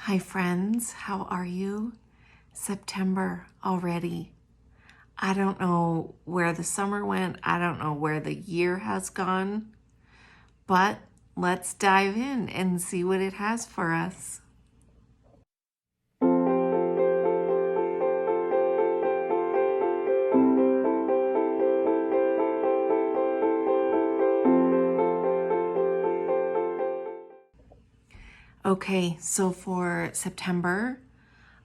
Hi friends, how are you? September already. I don't know where the summer went. I don't know where the year has gone, but let's dive in and see what it has for us. Okay, so for September,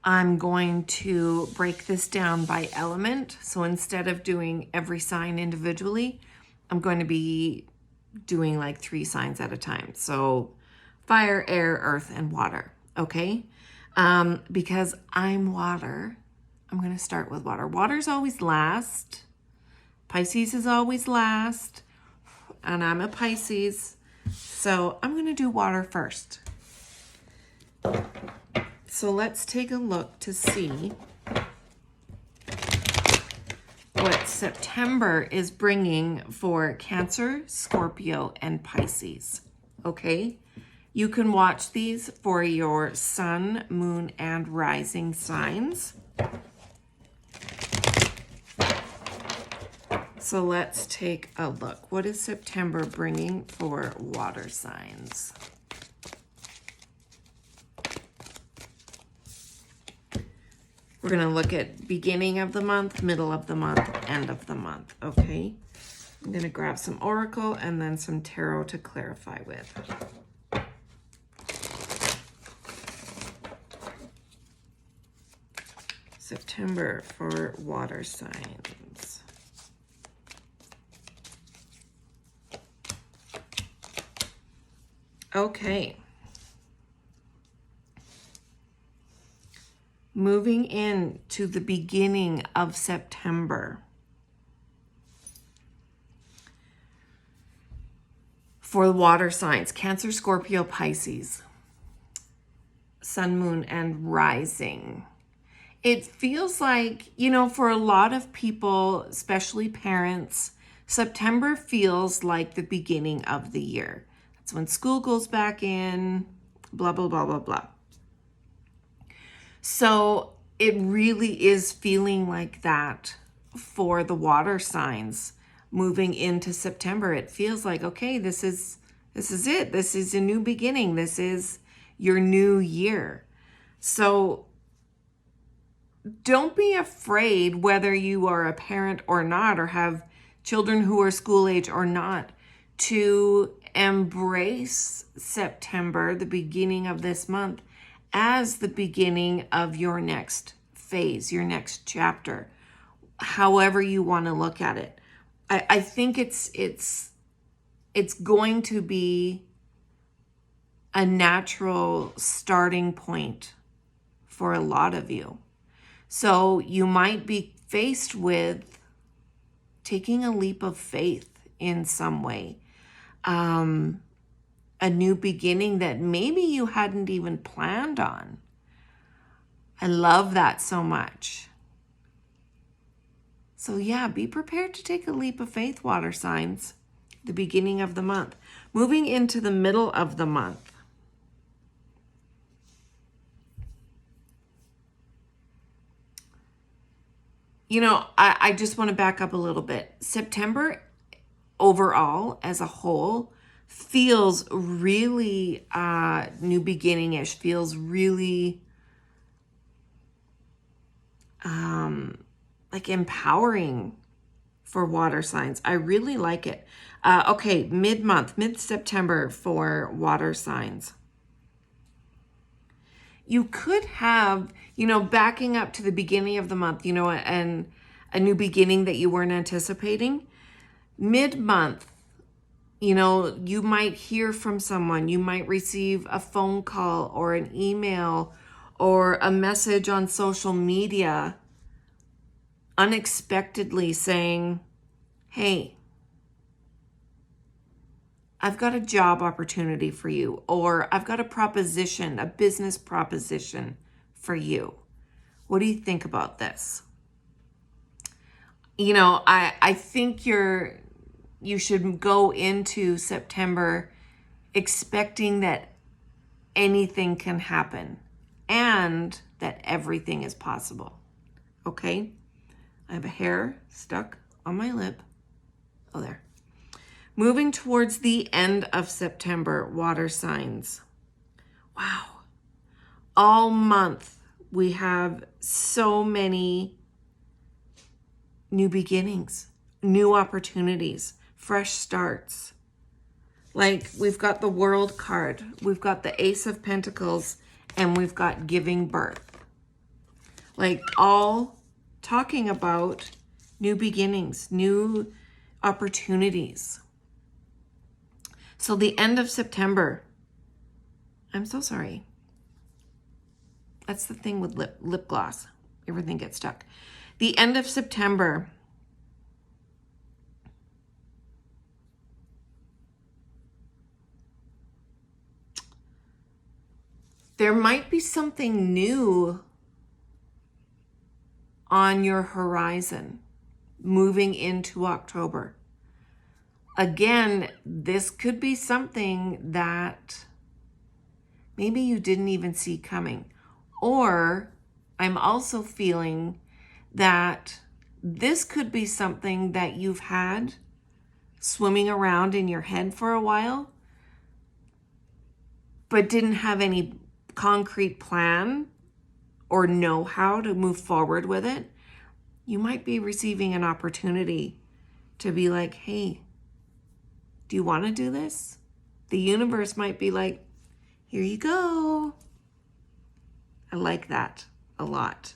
I'm going to break this down by element. So instead of doing every sign individually, I'm going to be doing like 3 signs at a time. So fire, air, earth, and water. Okay. Because I'm water, I'm going to start with water. Water's always last. Pisces is always last. And I'm a Pisces. So I'm going to do water first. So let's take a look to see what September is bringing for Cancer, Scorpio, and Pisces. Okay? You can watch these for your sun, moon, and rising signs. So let's take a look. What is September bringing for water signs? We're going to look at beginning of the month, middle of the month, end of the month, okay? I'm going to grab some oracle and then some tarot to clarify with. September for water signs. Okay. Moving into the beginning of September. For water signs, Cancer, Scorpio, Pisces, sun, moon, and rising. It feels like, for a lot of people, especially parents, September feels like the beginning of the year. That's when school goes back in, blah, blah, blah, blah, blah. So it really is feeling like that for the water signs moving into September. It feels like, okay, this is it. This is a new beginning. This is your new year. So don't be afraid, whether you are a parent or not, or have children who are school age or not, to embrace September, the beginning of this month, as the beginning of your next phase, your next chapter, however you want to look at it. I think it's going to be a natural starting point for a lot of you. So you might be faced with taking a leap of faith in some way. A new beginning that maybe you hadn't even planned on. I love that so much. So yeah, be prepared to take a leap of faith, water signs, the beginning of the month. Moving into the middle of the month. I just want to back up a little bit. September overall as a whole feels really new beginning-ish, feels really like empowering for water signs. I really like it. Okay, mid-September for water signs. You could have, backing up to the beginning of the month, and a new beginning that you weren't anticipating. Mid-month, you might hear from someone. You might receive a phone call or an email or a message on social media unexpectedly saying, hey, I've got a job opportunity for you, or I've got a business proposition for you. What do you think about this? I think you should go into September expecting that anything can happen and that everything is possible. Okay? I have a hair stuck on my lip. Oh, there. Moving towards the end of September, water signs. Wow. All month, we have so many new beginnings, new opportunities, fresh starts. Like, we've got the World card, we've got the Ace of Pentacles, and we've got giving birth. Like, all talking about new beginnings, new opportunities. So the end of September, I'm so sorry. That's the thing with lip gloss. Everything gets stuck. The end of September, there might be something new on your horizon moving into October. Again, this could be something that maybe you didn't even see coming. Or I'm also feeling that this could be something that you've had swimming around in your head for a while, but didn't have any concrete plan or know how to move forward with it. You might be receiving an opportunity to be like, hey, do you want to do this? The universe might be like, here you go. I like that a lot.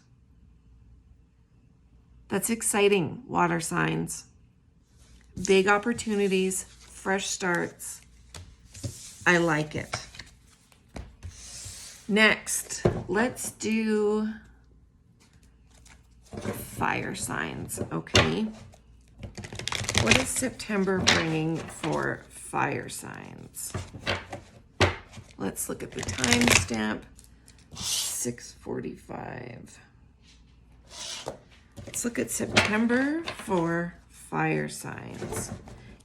That's exciting, water signs. Big opportunities, fresh starts. I like it. Next, let's do fire signs, okay? What is September bringing for fire signs? Let's look at the timestamp. 6:45. Let's look at September for fire signs.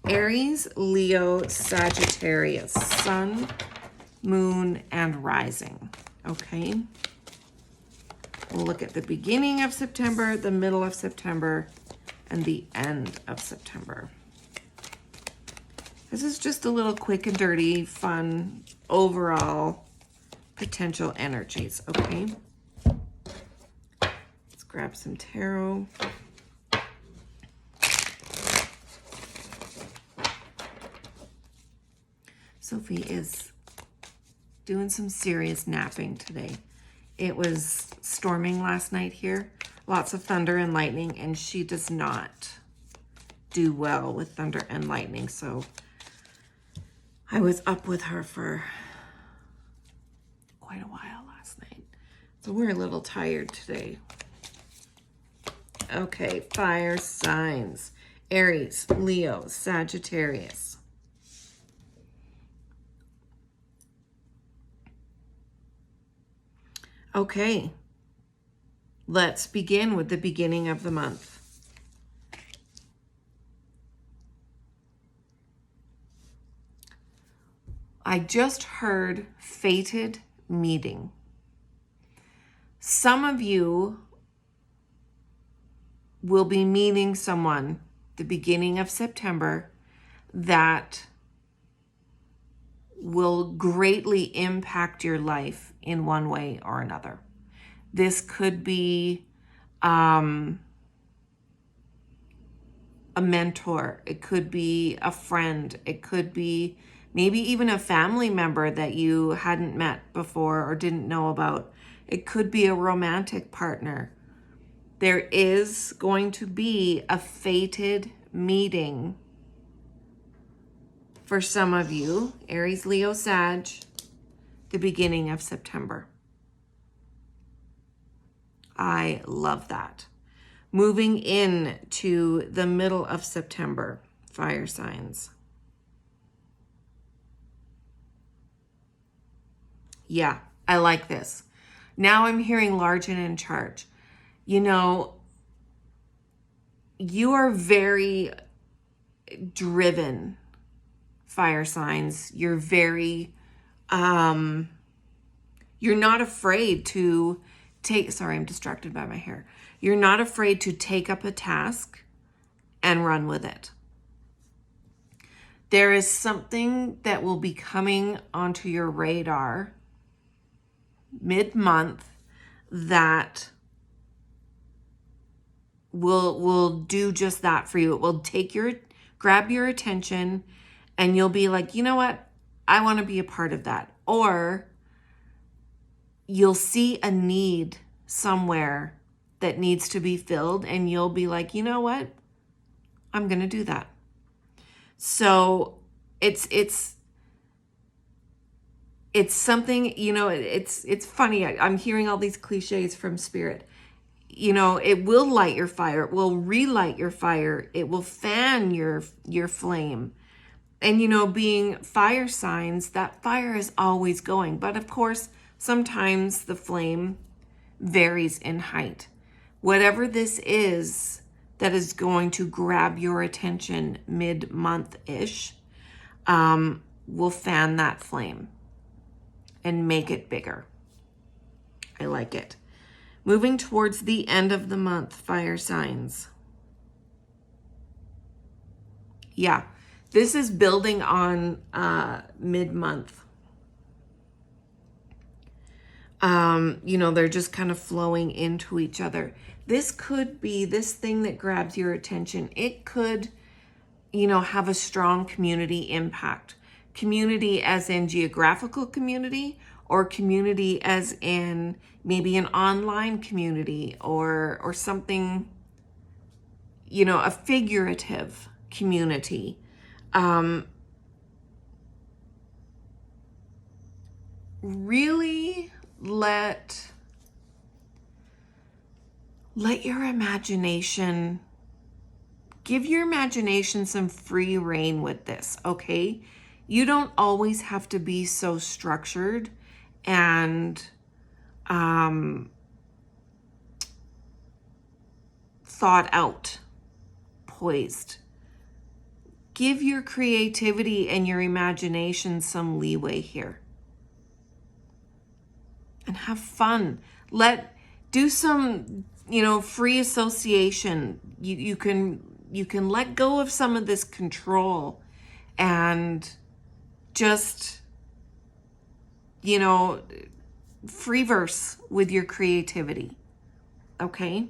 Aries, Leo, Sagittarius, Sun, Moon, and Rising. Okay. We'll look at the beginning of September, the middle of September, and the end of September. This is just a little quick and dirty, fun, overall potential energies, okay? Let's grab some tarot. Sophie is doing some serious napping today. It was storming last night here, lots of thunder and lightning, and she does not do well with thunder and lightning, so I was up with her for quite a while last night. So we're a little tired today. Okay, fire signs. Aries, Leo, Sagittarius. Okay, let's begin with the beginning of the month. I just heard fated meeting. Some of you will be meeting someone the beginning of September that will greatly impact your life in one way or another. This could be a mentor. It could be a friend. It could be maybe even a family member that you hadn't met before or didn't know about. It could be a romantic partner. There is going to be a fated meeting for some of you, Aries, Leo, Sag, the beginning of September. I love that. Moving in to the middle of September, fire signs. Yeah, I like this. Now I'm hearing large and in charge. You know, you are very driven, fire signs. You're very, You're not afraid to sorry, I'm distracted by my hair. You're not afraid to take up a task and run with it. There is something that will be coming onto your radar mid-month that will do just that for you. It will grab your attention, and you'll be like, you know what? I want to be a part of that. Or you'll see a need somewhere that needs to be filled, and you'll be like, you know what? I'm going to do that. So it's something, you know, it's funny. I'm hearing all these cliches from Spirit. You know, it will light your fire. It will relight your fire. It will fan your flame. And, you know, being fire signs, that fire is always going. But of course, sometimes the flame varies in height. Whatever this is that is going to grab your attention mid-month-ish, will fan that flame and make it bigger. I like it. Moving towards the end of the month, fire signs. Yeah, this is building on mid-month. You know, they're just kind of flowing into each other. This could be this thing that grabs your attention. It could, you know, have a strong community impact. Community as in geographical community, or community as in maybe an online community, or something, you know, a figurative community. Really let your imagination, give your imagination some free rein with this, okay? You don't always have to be so structured and thought out, poised. Give your creativity and your imagination some leeway here. And have fun. Do some, you know, free association. You can let go of some of this control and just, you know, free verse with your creativity. Okay?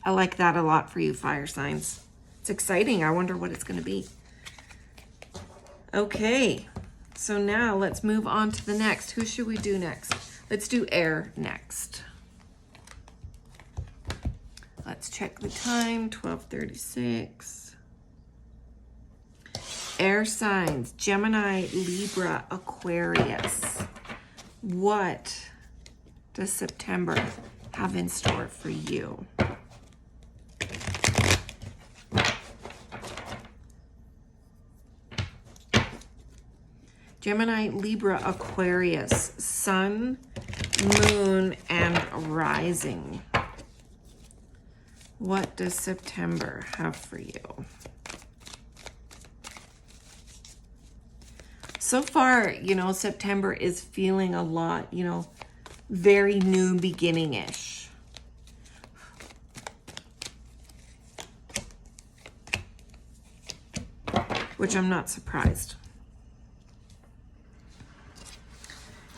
I like that a lot for you, fire signs. It's exciting. I wonder what it's going to be. Okay. So now let's move on to the next. Who should we do next? Let's do air next. Let's check the time, 12:36. Air signs, Gemini, Libra, Aquarius. What does September have in store for you? Gemini, Libra, Aquarius, Sun, Moon, and Rising. What does September have for you? So far, you know, September is feeling a lot, you know, very new beginning-ish. Which I'm not surprised.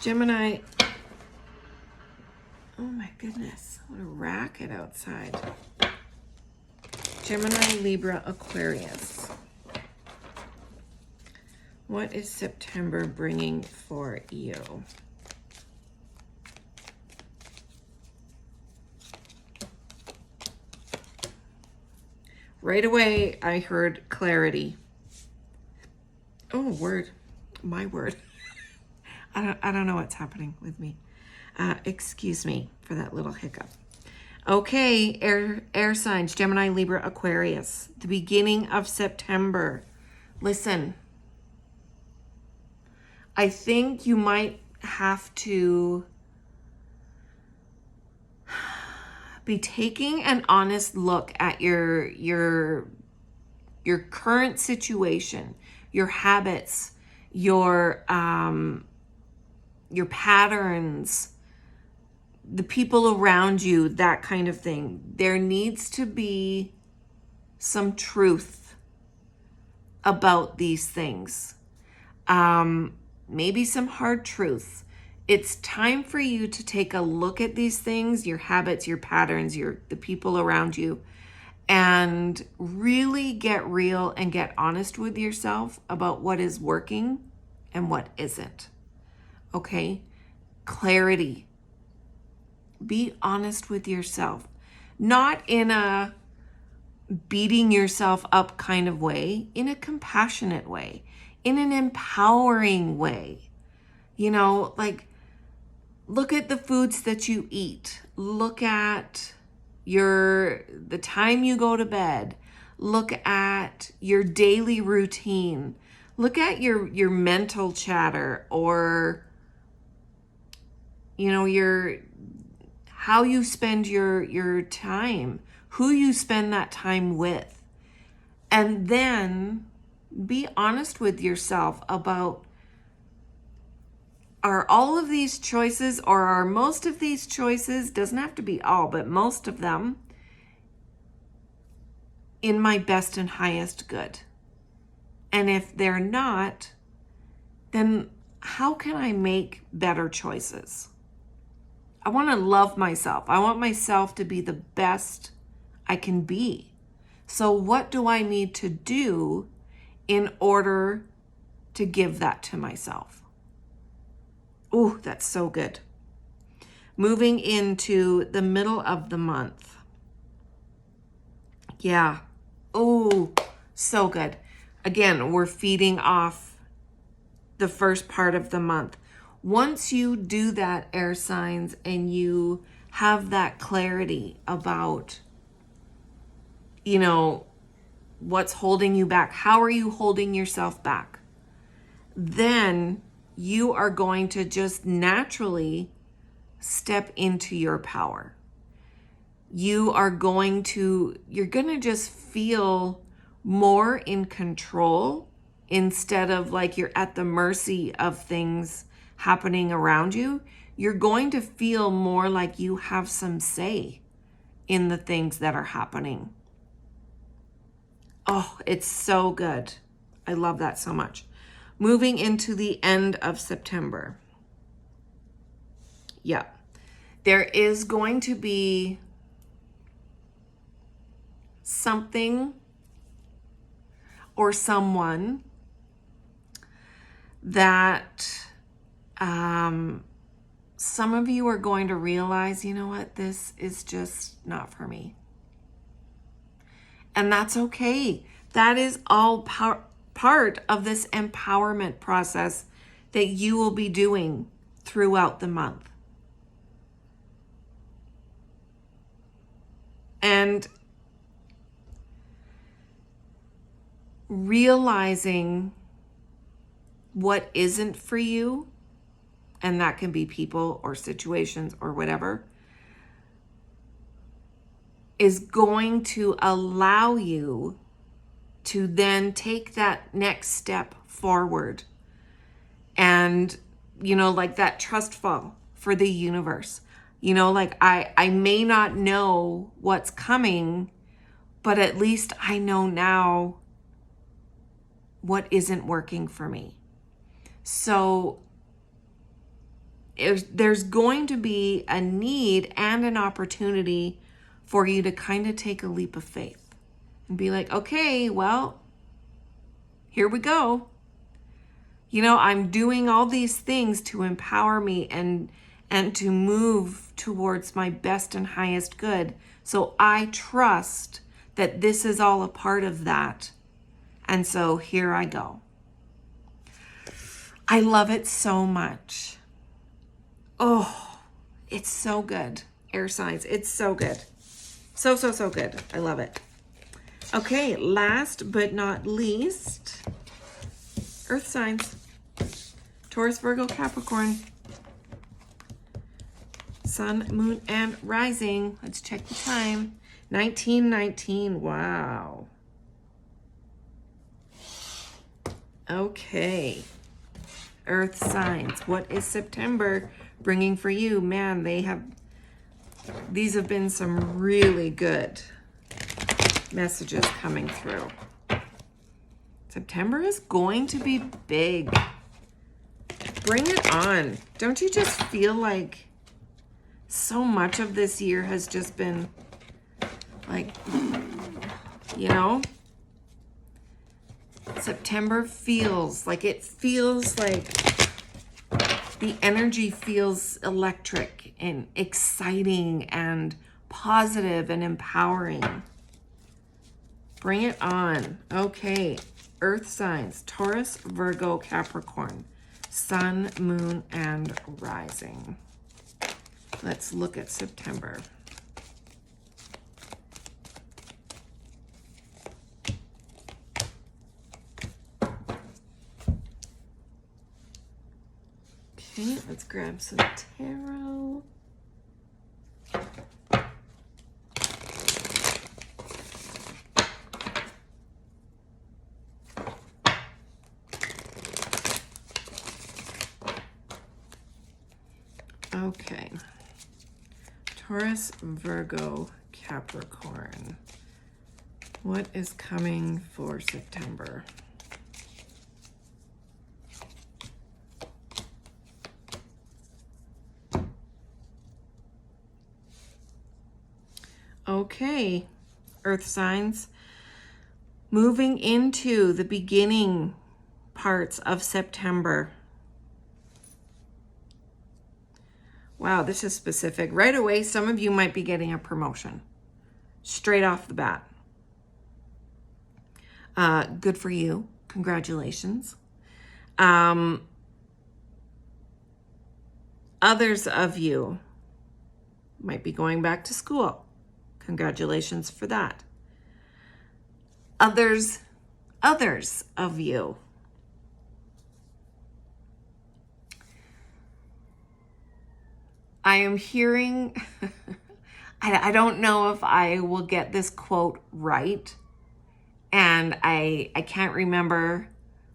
Gemini, oh my goodness, what a racket outside. Gemini, Libra, Aquarius. What is September bringing for you? Right away, I heard clarity. Oh, word, my word. I don't know what's happening with me. Excuse me for that little hiccup. Okay, air signs, Gemini, Libra, Aquarius. The beginning of September. Listen, I think you might have to be taking an honest look at your current situation, your habits, your your patterns, the people around you, that kind of thing. There needs to be some truth about these things. Maybe some hard truth. It's time for you to take a look at these things, your habits, your patterns, the people around you, and really get real and get honest with yourself about what is working and what isn't. Okay? Clarity. Be honest with yourself. Not in a beating yourself up kind of way, in a compassionate way, in an empowering way. You know, like, look at the foods that you eat. Look at the time you go to bed. Look at your daily routine. Look at your mental chatter, or, you know, how you spend your time, who you spend that time with. And then be honest with yourself about, are all of these choices, or are most of these choices, doesn't have to be all, but most of them, in my best and highest good? And if they're not, then how can I make better choices? I want to love myself. I want myself to be the best I can be. So what do I need to do in order to give that to myself? Oh, that's so good. Moving into the middle of the month. Yeah. Oh, so good. Again, we're feeding off the first part of the month. Once you do that, air signs, and you have that clarity about, you know, what's holding you back, how are you holding yourself back, then you are going to just naturally step into your power. You're going to just feel more in control, instead of like you're at the mercy of things happening around you. You're going to feel more like you have some say in the things that are happening. Oh, it's so good. I love that so much. Moving into the end of September. Yeah. There is going to be something or someone that some of you are going to realize, you know what, this is just not for me. And that's okay. That is all part of this empowerment process that you will be doing throughout the month. And realizing what isn't for you, and that can be people or situations or whatever, is going to allow you to then take that next step forward. And, you know, like that trust fall for the universe. You know, like I may not know what's coming, but at least I know now what isn't working for me. So there's going to be a need and an opportunity for you to kind of take a leap of faith and be like, okay, well, here we go. You know, I'm doing all these things to empower me and to move towards my best and highest good. So I trust that this is all a part of that. And so here I go. I love it so much. Oh, it's so good. Air signs, it's so good. So good. I love it. Okay, last but not least, earth signs. Taurus, Virgo, Capricorn. Sun, moon, and rising. Let's check the time. 19:19. Wow. Okay. Earth signs. What is September bringing for you? Man, these have been some really good messages coming through. September is going to be big. Bring it on. Don't you just feel like so much of this year has just been like, you know? September feels like the energy feels electric and exciting and positive and empowering. Bring it on. Okay. Earth signs, Taurus, Virgo, Capricorn, Sun, Moon, and Rising. Let's look at September. Okay, let's grab some tarot. Okay. Taurus, Virgo, Capricorn. What is coming for September? Okay, Earth signs, moving into the beginning parts of September. Wow, this is specific. Right away, some of you might be getting a promotion straight off the bat. Good for you. Congratulations. Others of you might be going back to school. Congratulations for that. Others of you. I am hearing, I don't know if I will get this quote right, and I can't remember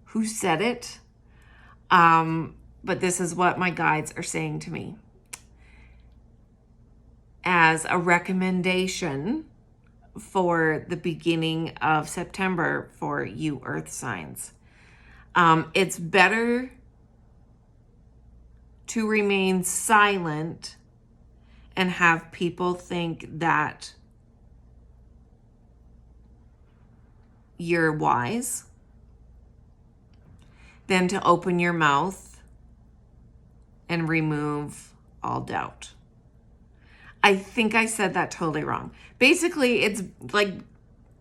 who said it, but this is what my guides are saying to me. As a recommendation for the beginning of September for you Earth signs. It's better to remain silent and have people think that you're wise than to open your mouth and remove all doubt. I think I said that totally wrong. Basically, it's like,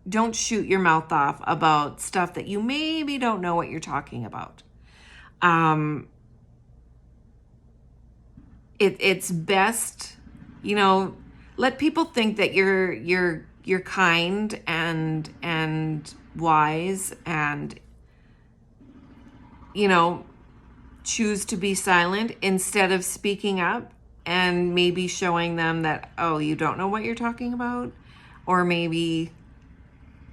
don't shoot your mouth off about stuff that you maybe don't know what you're talking about. It's best, let people think that you're kind and wise and, choose to be silent instead of speaking up and maybe showing them that, oh, you don't know what you're talking about, or maybe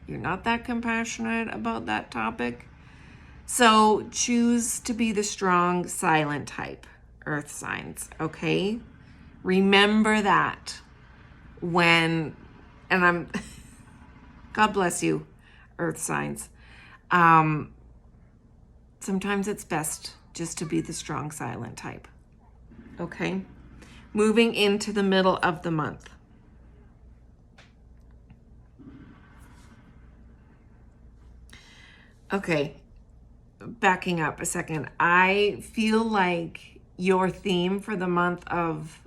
you're not that compassionate about that topic. So choose to be the strong, silent type, Earth signs, okay? Remember that God bless you, Earth signs. Sometimes it's best just to be the strong, silent type, okay? Moving into the middle of the month. Okay, backing up a second. I feel like your theme for the month of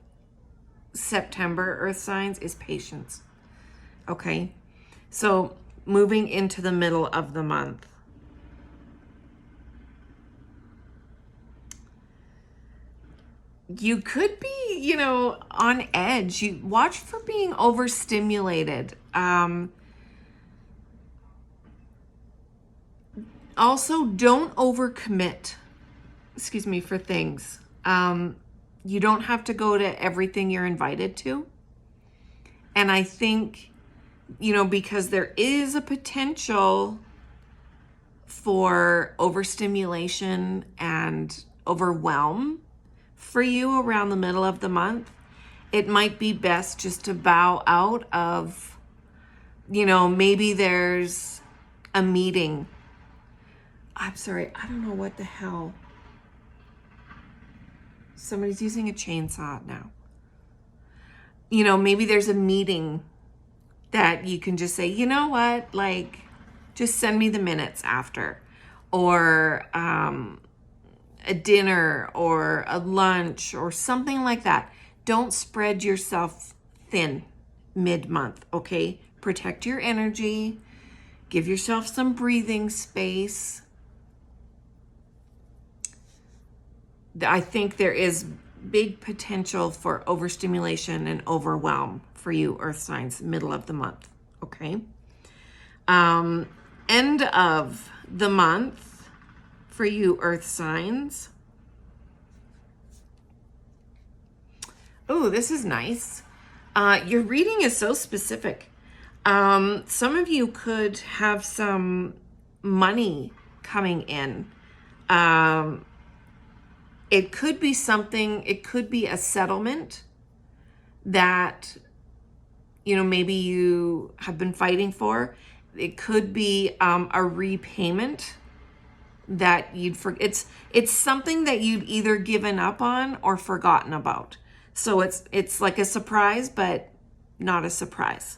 September, Earth signs, is patience. Okay, so moving into the middle of the month. You could be, on edge. You watch for being overstimulated. Also, don't overcommit, for things. You don't have to go to everything you're invited to. And I think, because there is a potential for overstimulation and overwhelm for you around the middle of the month, it might be best just to bow out of, maybe there's a meeting. I'm sorry, I don't know what the hell. Somebody's using a chainsaw now. Maybe there's a meeting that you can just say, you know what, like, just send me the minutes after. Or a dinner or a lunch or something like that. Don't spread yourself thin mid-month, okay? Protect your energy. Give yourself some breathing space. I think there is big potential for overstimulation and overwhelm for you, Earth signs, middle of the month, okay? End of the month for you, Earth signs. Oh, this is nice. Your reading is so specific. Some of you could have some money coming in. It could be something, it could be a settlement that, maybe you have been fighting for. It could be a repayment that it's something that you'd either given up on or forgotten about. So it's like a surprise, but not a surprise.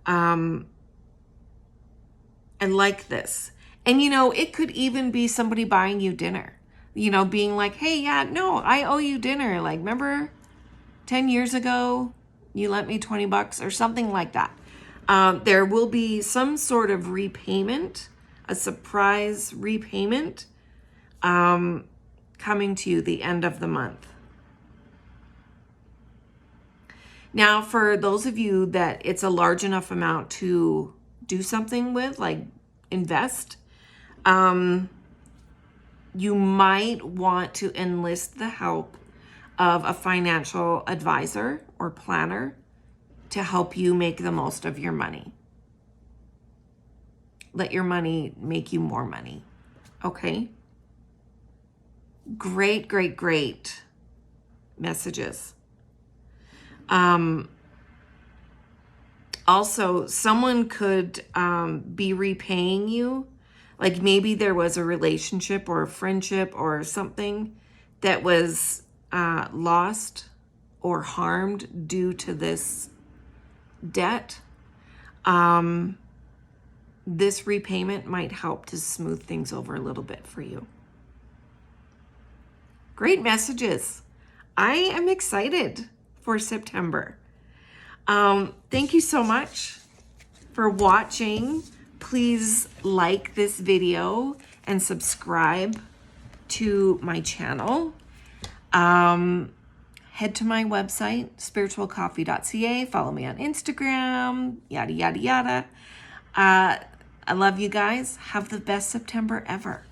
I like this. And it could even be somebody buying you dinner. Being like, hey, yeah, no, I owe you dinner. Like, remember 10 years ago, you lent me $20 or something like that. There will be some sort of repayment, a surprise repayment, coming to you the end of the month. Now, for those of you that it's a large enough amount to do something with, like invest, you might want to enlist the help of a financial advisor or planner to help you make the most of your money. Let your money make you more money. Okay? Great, great, great messages. Also, someone could be repaying you. Like maybe there was a relationship or a friendship or something that was lost or harmed due to this debt. This repayment might help to smooth things over a little bit for you. Great messages. I am excited for September. Thank you so much for watching. Please like this video and subscribe to my channel. Head to my website, spiritualcoffee.ca. Follow me on Instagram, yada, yada, yada. I love you guys. Have the best September ever.